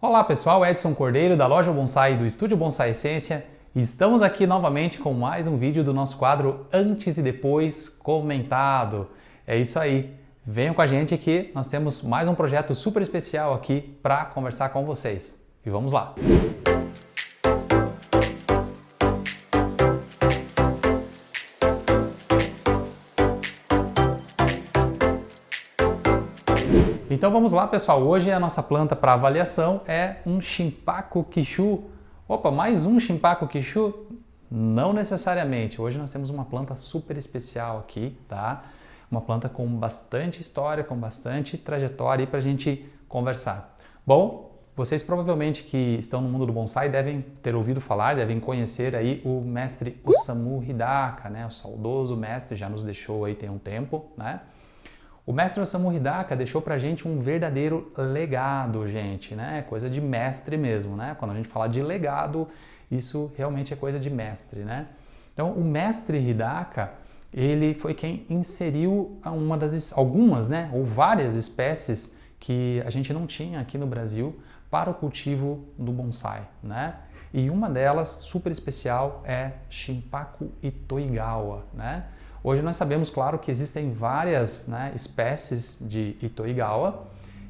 Olá pessoal, Edson Cordeiro da loja Bonsai do Estúdio Bonsai Essência. Estamos aqui novamente com mais um vídeo do nosso quadro Antes e Depois Comentado. É isso aí, venham com a gente que nós temos mais um projeto super especial aqui para conversar com vocês. E vamos lá! Então vamos lá pessoal, hoje a nossa planta para avaliação é um Shinpaku Kishu. Opa, mais um Shinpaku Kishu? Não necessariamente, hoje nós temos uma planta super especial aqui, tá? Uma planta com bastante história, com bastante trajetória para a gente conversar. Bom, vocês provavelmente que estão no mundo do bonsai devem ter ouvido falar, devem conhecer aí o mestre Osamu Hidaka, né? O saudoso mestre, já nos deixou aí tem um tempo, né? O mestre Osamu Hidaka deixou pra gente um verdadeiro legado, gente, né? Coisa de mestre mesmo, né? Quando a gente fala de legado, isso realmente é coisa de mestre, né? Então, o mestre Hidaka, ele foi quem inseriu algumas, né? Ou várias espécies que a gente não tinha aqui no Brasil para o cultivo do bonsai, né? E uma delas, super especial, é Shinpaku Itoigawa, né? Hoje nós sabemos, claro, que existem várias, né, espécies de Itoigawa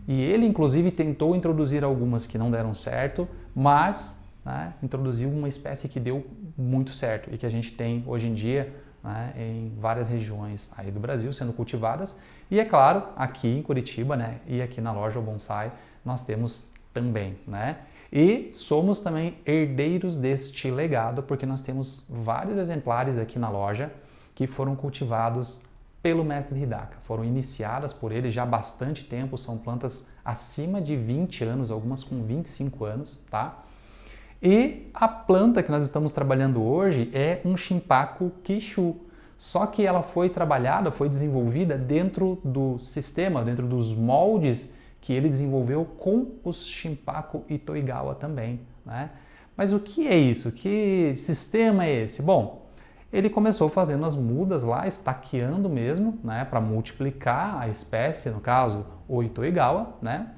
e ele, inclusive, tentou introduzir algumas que não deram certo, mas, né, introduziu uma espécie que deu muito certo e que a gente tem hoje em dia, né, em várias regiões aí do Brasil sendo cultivadas. E, é claro, aqui em Curitiba, né, e aqui na loja Bonsai nós temos também, né? E somos também herdeiros deste legado porque nós temos vários exemplares aqui na loja que foram cultivados pelo mestre Hidaka, foram iniciadas por ele já há bastante tempo, são plantas acima de 20 anos, algumas com 25 anos, tá? E a planta que nós estamos trabalhando hoje é um Shinpaku Kishu, só que ela foi trabalhada, foi desenvolvida dentro do sistema, dentro dos moldes que ele desenvolveu com os Shinpaku Itoigawa também, né? Mas o que é isso? Que sistema é esse? Bom, ele começou fazendo as mudas lá, estaqueando mesmo, né, para multiplicar a espécie, no caso, o Itoigawa, né,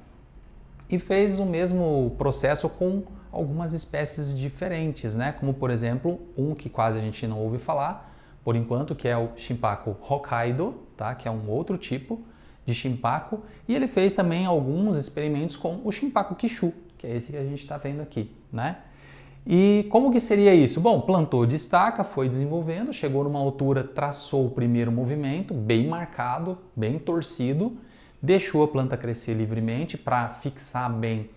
e fez o mesmo processo com algumas espécies diferentes, né, como por exemplo, um que quase a gente não ouve falar, por enquanto, que é o Shinpaku Hokkaido, tá, que é um outro tipo de Shinpaku, e ele fez também alguns experimentos com o Shinpaku Kishu, que é esse que a gente está vendo aqui, né. E como que seria isso? Bom, plantou de estaca, foi desenvolvendo, chegou numa altura, traçou o primeiro movimento, bem marcado, bem torcido, deixou a planta crescer livremente para fixar bem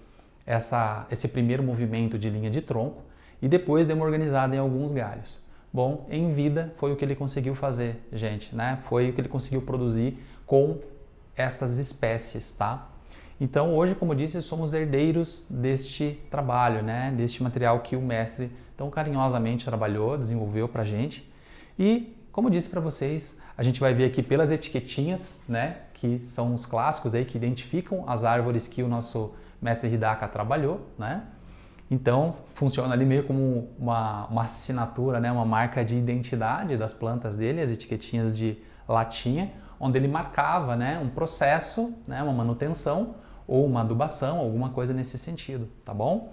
esse primeiro movimento de linha de tronco e depois deu uma organizada em alguns galhos. Bom, em vida foi o que ele conseguiu fazer, gente, né? Foi o que ele conseguiu produzir com estas espécies, tá? Então hoje, como eu disse, somos herdeiros deste trabalho, né? Deste material que o mestre tão carinhosamente trabalhou, desenvolveu para a gente. E, como eu disse para vocês, a gente vai ver aqui pelas etiquetinhas, né? Que são os clássicos aí que identificam as árvores que o nosso mestre Hidaka trabalhou, né? Então funciona ali meio como uma assinatura, né? Uma marca de identidade das plantas dele, as etiquetinhas de latinha, onde ele marcava, né? Um processo, né? Uma manutenção ou uma adubação, alguma coisa nesse sentido, tá bom?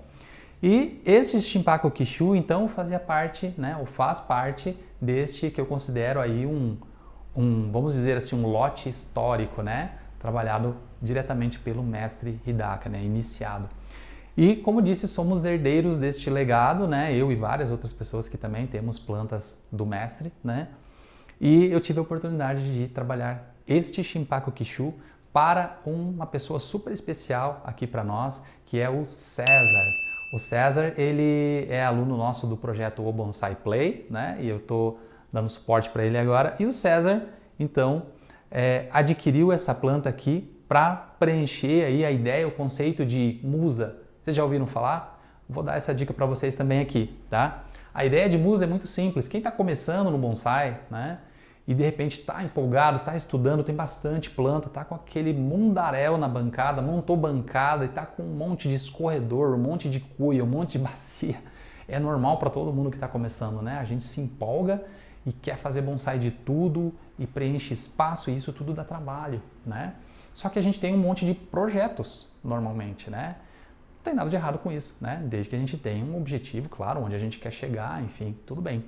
E este Shinpaku Kishu, então, fazia parte, né, ou faz parte deste que eu considero aí vamos dizer assim, um lote histórico, né, trabalhado diretamente pelo mestre Hidaka, né, iniciado. E, como disse, somos herdeiros deste legado, né, eu e várias outras pessoas que também temos plantas do mestre, né, e eu tive a oportunidade de trabalhar este Shinpaku Kishu para uma pessoa super especial aqui para nós, que é o César. O César, ele é aluno nosso do projeto O Bonsai Play, né? E eu estou dando suporte para ele agora. E o César, então, adquiriu essa planta aqui para preencher aí a ideia, o conceito de musa. Vocês já ouviram falar? Vou dar essa dica para vocês também aqui, tá? A ideia de musa é muito simples. Quem está começando no bonsai, né? E de repente está empolgado, está estudando, tem bastante planta, está com aquele mundaréu na bancada, montou bancada e está com um monte de escorredor, um monte de cuia, um monte de bacia. É normal para todo mundo que está começando, né? A gente se empolga e quer fazer bonsai de tudo e preenche espaço e isso tudo dá trabalho, né? Só que a gente tem um monte de projetos normalmente, né? Não tem nada de errado com isso, né? Desde que a gente tenha um objetivo, claro, onde a gente quer chegar, enfim, tudo bem.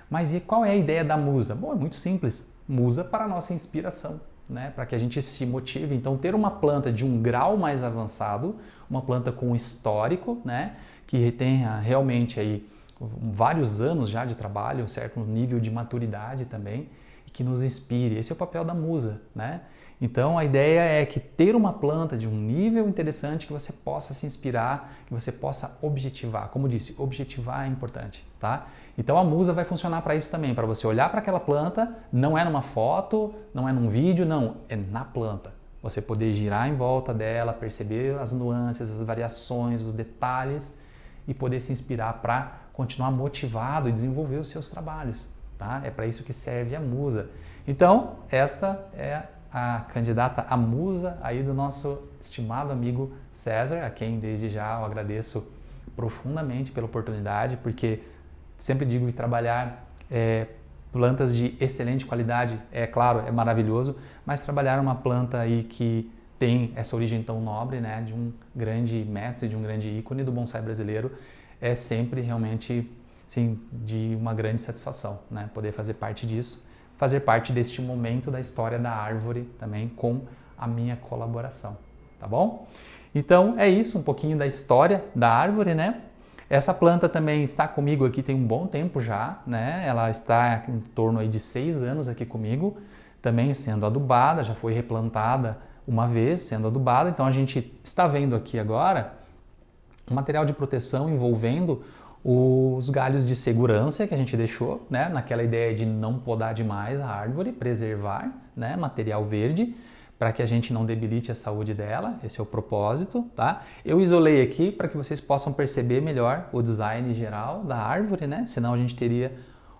Mas e qual é a ideia da musa? Bom, é muito simples. Musa para a nossa inspiração, né? Para que a gente se motive. Então, ter uma planta de um grau mais avançado, uma planta com histórico, né? Que tenha realmente aí vários anos já de trabalho, um certo nível de maturidade também, e que nos inspire. Esse é o papel da musa, né? Então a ideia é que ter uma planta de um nível interessante que você possa se inspirar, que você possa objetivar. Como disse, objetivar é importante, tá? Então a musa vai funcionar para isso também, para você olhar para aquela planta, não é numa foto, não é num vídeo, não, é na planta. Você poder girar em volta dela, perceber as nuances, as variações, os detalhes e poder se inspirar para continuar motivado e desenvolver os seus trabalhos, tá? É para isso que serve a musa. Então, esta é a candidata à musa aí do nosso estimado amigo César, a quem desde já eu agradeço profundamente pela oportunidade, porque sempre digo que trabalhar plantas de excelente qualidade, é claro, é maravilhoso, mas trabalhar uma planta aí que tem essa origem tão nobre, né, de um grande mestre, de um grande ícone do bonsai brasileiro, é sempre realmente, sim, de uma grande satisfação, né, poder fazer parte disso, fazer parte deste momento da história da árvore também com a minha colaboração, tá bom? Então é isso, um pouquinho da história da árvore, né? Essa planta também está comigo aqui tem um bom tempo já, né? Ela está em torno aí de 6 anos aqui comigo, também sendo adubada, já foi replantada uma vez sendo adubada, então a gente está vendo aqui agora um material de proteção envolvendo os galhos de segurança que a gente deixou, né, naquela ideia de não podar demais a árvore, preservar, né, material verde, para que a gente não debilite a saúde dela, esse é o propósito, tá? Eu isolei aqui para que vocês possam perceber melhor o design geral da árvore, né, senão a gente teria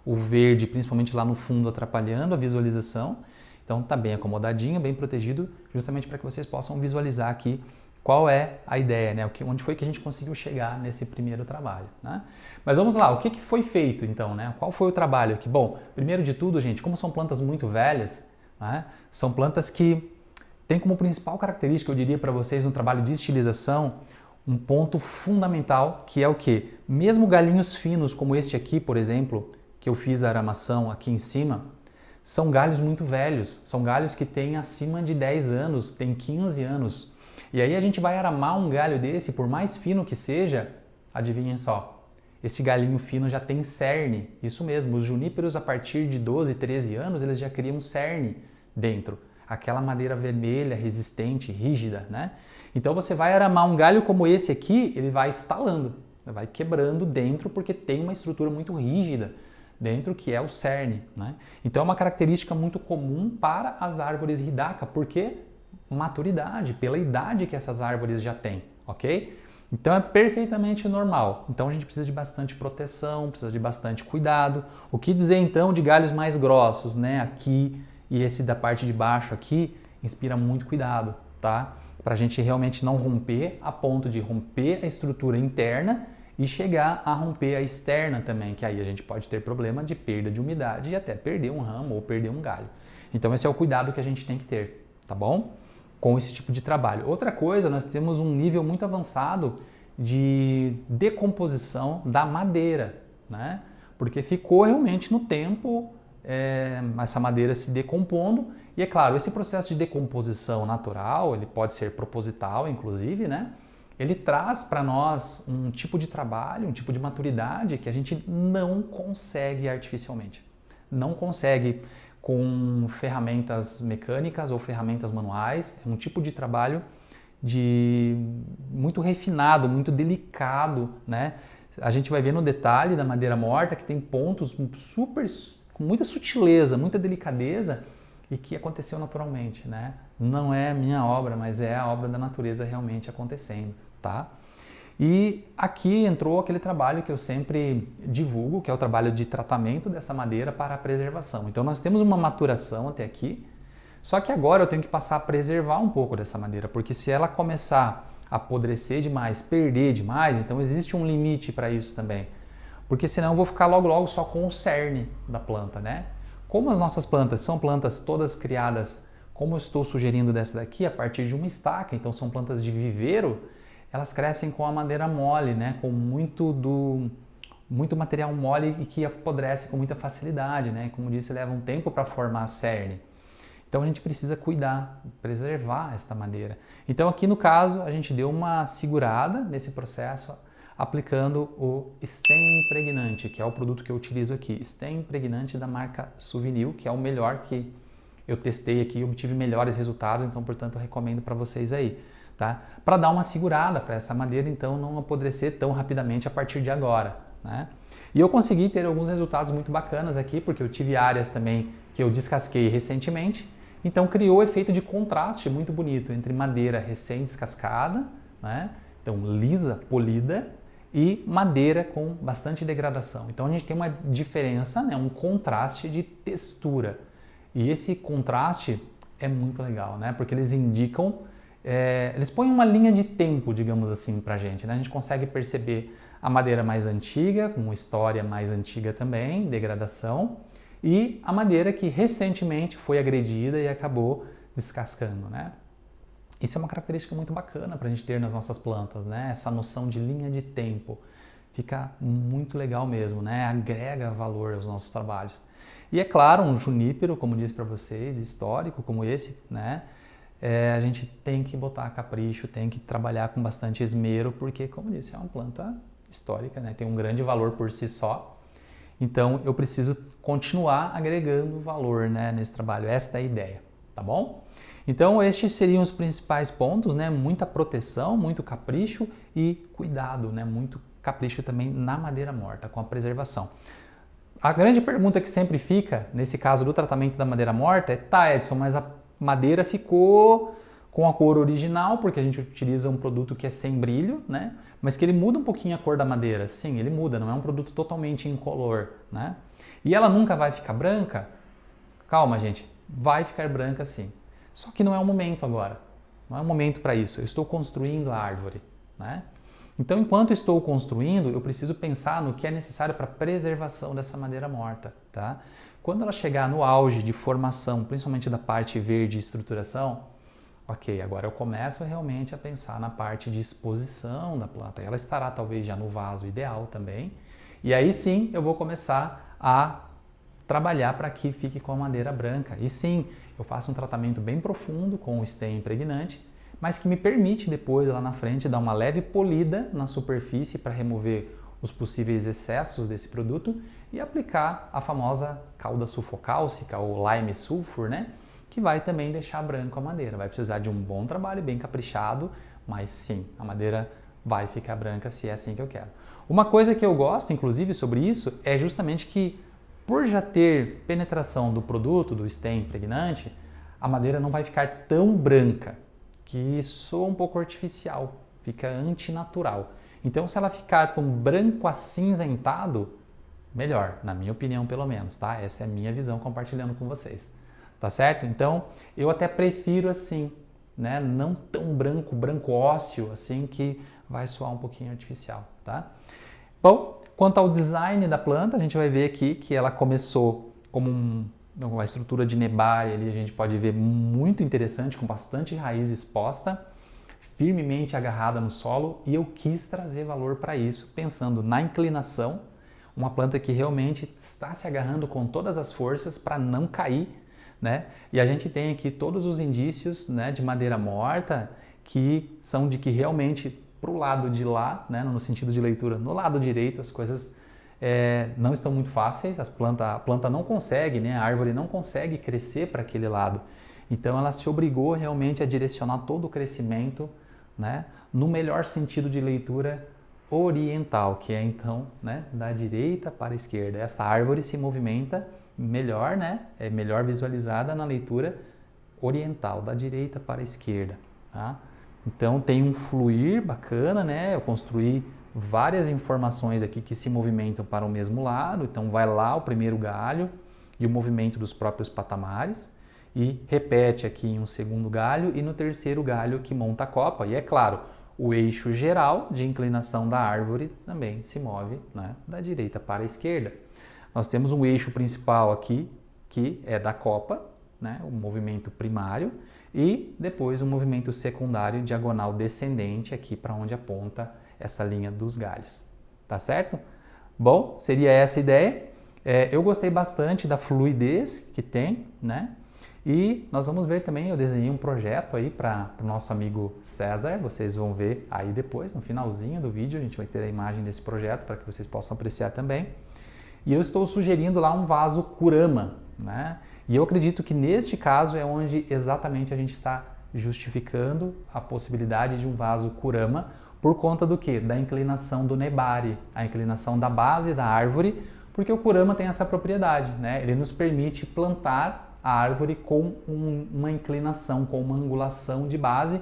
o verde, principalmente lá no fundo, atrapalhando a visualização. Então tá bem acomodadinho, bem protegido, justamente para que vocês possam visualizar aqui qual é a ideia, né? Onde foi que a gente conseguiu chegar nesse primeiro trabalho, né? Mas vamos lá, o que foi feito então, né? Qual foi o trabalho aqui? Bom, primeiro de tudo, gente, como são plantas muito velhas, né? São plantas que têm como principal característica, eu diria para vocês, no trabalho de estilização, um ponto fundamental, que é o quê? Mesmo galhinhos finos como este aqui, por exemplo, que eu fiz a aramação aqui em cima, são galhos muito velhos, são galhos que têm acima de 10 anos, têm 15 anos. E aí a gente vai aramar um galho desse, por mais fino que seja, adivinhem só, esse galinho fino já tem cerne, isso mesmo, os juníperos a partir de 12, 13 anos, eles já criam cerne dentro, aquela madeira vermelha, resistente, rígida, né? Então você vai aramar um galho como esse aqui, ele vai estalando, vai quebrando dentro porque tem uma estrutura muito rígida dentro que é o cerne, né? Então é uma característica muito comum para as árvores Hidaka, porque maturidade, pela idade que essas árvores já têm, ok? Então é perfeitamente normal. Então a gente precisa de bastante proteção, precisa de bastante cuidado. O que dizer então de galhos mais grossos, né? Aqui e esse da parte de baixo aqui, inspira muito cuidado, tá? Para a gente realmente não romper a ponto de romper a estrutura interna e chegar a romper a externa também, que aí a gente pode ter problema de perda de umidade e até perder um ramo ou perder um galho. Então esse é o cuidado que a gente tem que ter, tá bom? Com esse tipo de trabalho. Outra coisa, nós temos um nível muito avançado de decomposição da madeira, né? Porque ficou realmente no tempo essa madeira se decompondo e é claro, esse processo de decomposição natural, ele pode ser proposital inclusive, né? Ele traz para nós um tipo de trabalho, um tipo de maturidade que a gente não consegue artificialmente. Não consegue com ferramentas mecânicas ou ferramentas manuais. É um tipo de trabalho muito refinado, muito delicado, né? A gente vai ver no detalhe da madeira morta que tem pontos com muita sutileza, muita delicadeza e que aconteceu naturalmente, né? Não é a minha obra, mas é a obra da natureza realmente acontecendo, tá? E aqui entrou aquele trabalho que eu sempre divulgo, que é o trabalho de tratamento dessa madeira para a preservação. Então nós temos uma maturação até aqui, só que agora eu tenho que passar a preservar um pouco dessa madeira, porque se ela começar a apodrecer demais, perder demais, então existe um limite para isso também. Porque senão eu vou ficar logo só com o cerne da planta, né? Como as nossas plantas são plantas todas criadas, como eu estou sugerindo dessa daqui, a partir de uma estaca, então são plantas de viveiro, elas crescem com a madeira mole, né? Com muito material mole e que apodrece com muita facilidade, né? Como disse, leva um tempo para formar a cerne. Então a gente precisa cuidar, preservar esta madeira. Então aqui no caso a gente deu uma segurada nesse processo aplicando o Stem Impregnante, que é o produto que eu utilizo aqui. Stem Impregnante da marca Suvinil, que é o melhor que eu testei aqui e obtive melhores resultados, então portanto eu recomendo para vocês aí, tá? Para dar uma segurada para essa madeira então não apodrecer tão rapidamente a partir de agora, né? E eu consegui ter alguns resultados muito bacanas aqui, porque eu tive áreas também que eu descasquei recentemente. Então criou o efeito de contraste muito bonito entre madeira recém-descascada, né? Então lisa, polida, e madeira com bastante degradação. Então a gente tem uma diferença, né? Um contraste de textura. E esse contraste é muito legal, né? Porque eles indicam, eles põem uma linha de tempo, digamos assim, pra gente, né? A gente consegue perceber a madeira mais antiga, com uma história mais antiga também, degradação, e a madeira que recentemente foi agredida e acabou descascando, né? Isso é uma característica muito bacana para a gente ter nas nossas plantas, né? Essa noção de linha de tempo fica muito legal mesmo, né? Agrega valor aos nossos trabalhos. E é claro, um junípero, como disse para vocês, histórico como esse, né? A gente tem que botar capricho, tem que trabalhar com bastante esmero, porque, como disse, é uma planta histórica, né? Tem um grande valor por si só. Então eu preciso continuar agregando valor, né, nesse trabalho. Esta é a ideia, tá bom? Então estes seriam os principais pontos, né? Muita proteção, muito capricho e cuidado, né? Muito capricho também na madeira morta, com a preservação. A grande pergunta que sempre fica, nesse caso do tratamento da madeira morta, é: tá, Edson, mas a madeira ficou com a cor original, porque a gente utiliza um produto que é sem brilho, né? Mas que ele muda um pouquinho a cor da madeira. Sim, ele muda, não é um produto totalmente incolor, né? E ela nunca vai ficar branca? Calma, gente, vai ficar branca sim. Só que não é o momento agora, não é o momento para isso. Eu estou construindo a árvore, né? Então, enquanto estou construindo, eu preciso pensar no que é necessário para a preservação dessa madeira morta, tá? Quando ela chegar no auge de formação, principalmente da parte verde e estruturação, ok, agora eu começo realmente a pensar na parte de exposição da planta. Ela estará talvez já no vaso ideal também. E aí sim eu vou começar a trabalhar para que fique com a madeira branca. E sim, eu faço um tratamento bem profundo com o Stem Impregnante, mas que me permite depois, lá na frente, dar uma leve polida na superfície para remover os possíveis excessos desse produto e aplicar a famosa cauda sulfocálcica ou lime sulfur, né? Que vai também deixar branco a madeira. Vai precisar de um bom trabalho, bem caprichado, mas sim, a madeira vai ficar branca se é assim que eu quero. Uma coisa que eu gosto, inclusive, sobre isso, é justamente que, por já ter penetração do produto, do Stem Impregnante, a madeira não vai ficar tão branca, que soa um pouco artificial, fica antinatural. Então, se ela ficar com branco acinzentado, melhor, na minha opinião pelo menos, tá? Essa é a minha visão compartilhando com vocês. Tá certo? Então, eu até prefiro assim, né? Não tão branco, branco ósseo, assim, que vai soar um pouquinho artificial, tá? Bom, quanto ao design da planta, a gente vai ver aqui que ela começou como uma estrutura de nebária ali, a gente pode ver muito interessante, com bastante raiz exposta, firmemente agarrada no solo, e eu quis trazer valor para isso, pensando na inclinação, uma planta que realmente está se agarrando com todas as forças para não cair, né? E a gente tem aqui todos os indícios, né, de madeira morta que são de que realmente para o lado de lá, né, no sentido de leitura, no lado direito as coisas não estão muito fáceis, a planta não consegue, né, a árvore não consegue crescer para aquele lado. Então ela se obrigou realmente a direcionar todo o crescimento, né, no melhor sentido de leitura oriental, que é então, né, da direita para a esquerda. Essa árvore se movimenta melhor, né? É melhor visualizada na leitura oriental, da direita para a esquerda, tá? Então tem um fluir bacana, né? Eu construí várias informações aqui que se movimentam para o mesmo lado, então vai lá o primeiro galho e o movimento dos próprios patamares e repete aqui em um segundo galho e no terceiro galho que monta a copa. E é claro, o eixo geral de inclinação da árvore também se move, né, da direita para a esquerda. Nós temos um eixo principal aqui, que é da copa, né, o movimento primário, e depois um movimento secundário diagonal descendente aqui para onde aponta essa linha dos galhos, tá certo? Bom, seria essa a ideia. Eu gostei bastante da fluidez que tem, né? E nós vamos ver também, eu desenhei um projeto aí para o nosso amigo César, vocês vão ver aí depois, no finalzinho do vídeo, a gente vai ter a imagem desse projeto para que vocês possam apreciar também. E eu estou sugerindo lá um vaso Kurama, né? E eu acredito que neste caso é onde exatamente a gente está justificando a possibilidade de um vaso Kurama por conta do quê? Da inclinação do nebari, a inclinação da base da árvore, porque o Kurama tem essa propriedade, né? Ele nos permite plantar a árvore com uma inclinação, com uma angulação de base,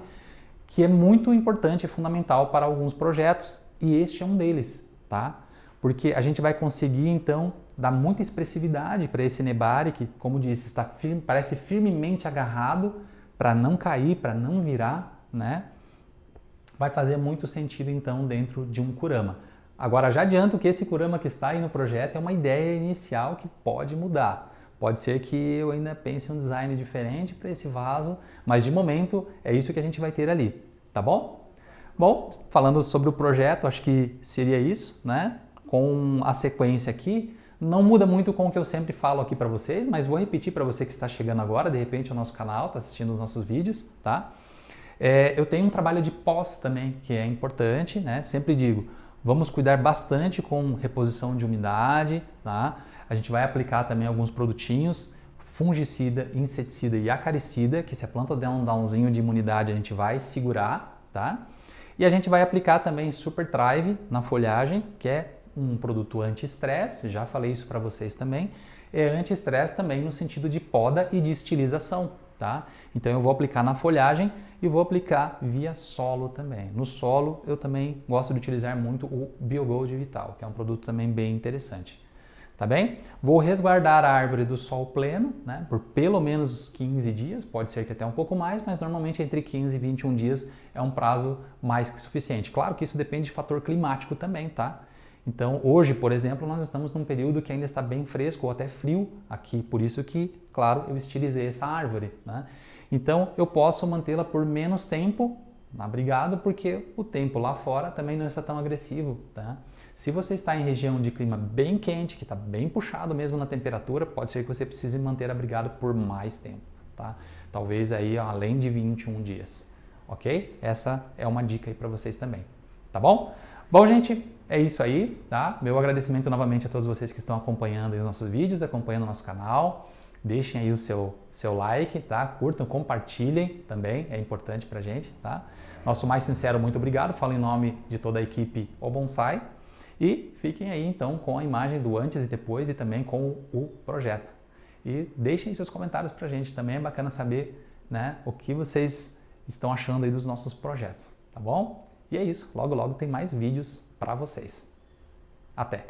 que é muito importante e fundamental para alguns projetos, e este é um deles, tá? Porque a gente vai conseguir, então, dar muita expressividade para esse nebari, que, como disse, está firme, parece firmemente agarrado para não cair, para não virar, né? Vai fazer muito sentido, então, dentro de um Kurama. Agora, já adianto que esse Kurama que está aí no projeto é uma ideia inicial que pode mudar. Pode ser que eu ainda pense em um design diferente para esse vaso, mas de momento é isso que a gente vai ter ali, tá bom? Bom, falando sobre o projeto, acho que seria isso, né? Com a sequência aqui, não muda muito com o que eu sempre falo aqui para vocês, mas vou repetir para você que está chegando agora, de repente, ao nosso canal, está assistindo os nossos vídeos, tá? Eu tenho um trabalho de pós também, que é importante, né? Sempre digo, vamos cuidar bastante com reposição de umidade, tá? A gente vai aplicar também alguns produtinhos, fungicida, inseticida e acaricida, que se a planta der um downzinho de imunidade, a gente vai segurar, tá? E a gente vai aplicar também Super Thrive na folhagem, que é um produto anti-estresse, já falei isso para vocês também. É anti-estresse também no sentido de poda e de estilização, tá? Então eu vou aplicar na folhagem e vou aplicar via solo também. No solo eu também gosto de utilizar muito o Biogold Vital, que é um produto também bem interessante. Tá bem? Vou resguardar a árvore do sol pleno, né, por pelo menos 15 dias, pode ser que até um pouco mais, mas normalmente entre 15 e 21 dias é um prazo mais que suficiente. Claro que isso depende de fator climático também, tá? Então hoje, por exemplo, nós estamos num período que ainda está bem fresco ou até frio aqui, por isso que, claro, eu estilizei essa árvore, né? Então eu posso mantê-la por menos tempo abrigado, porque o tempo lá fora também não está tão agressivo, tá? Se você está em região de clima bem quente, que está bem puxado mesmo na temperatura, pode ser que você precise manter abrigado por mais tempo, tá? Talvez aí além de 21 dias, ok? Essa é uma dica aí para vocês também, tá bom? Bom, gente, é isso aí, tá? Meu agradecimento novamente a todos vocês que estão acompanhando os nossos vídeos, acompanhando o nosso canal. Deixem aí o seu like, tá? Curtam, compartilhem também, é importante pra gente, tá? Nosso mais sincero muito obrigado, falo em nome de toda a equipe O Bonsai. E fiquem aí então com a imagem do antes e depois e também com o projeto. E deixem seus comentários pra gente, também é bacana saber, né, o que vocês estão achando aí dos nossos projetos, tá bom? E é isso, logo logo tem mais vídeos para vocês. Até!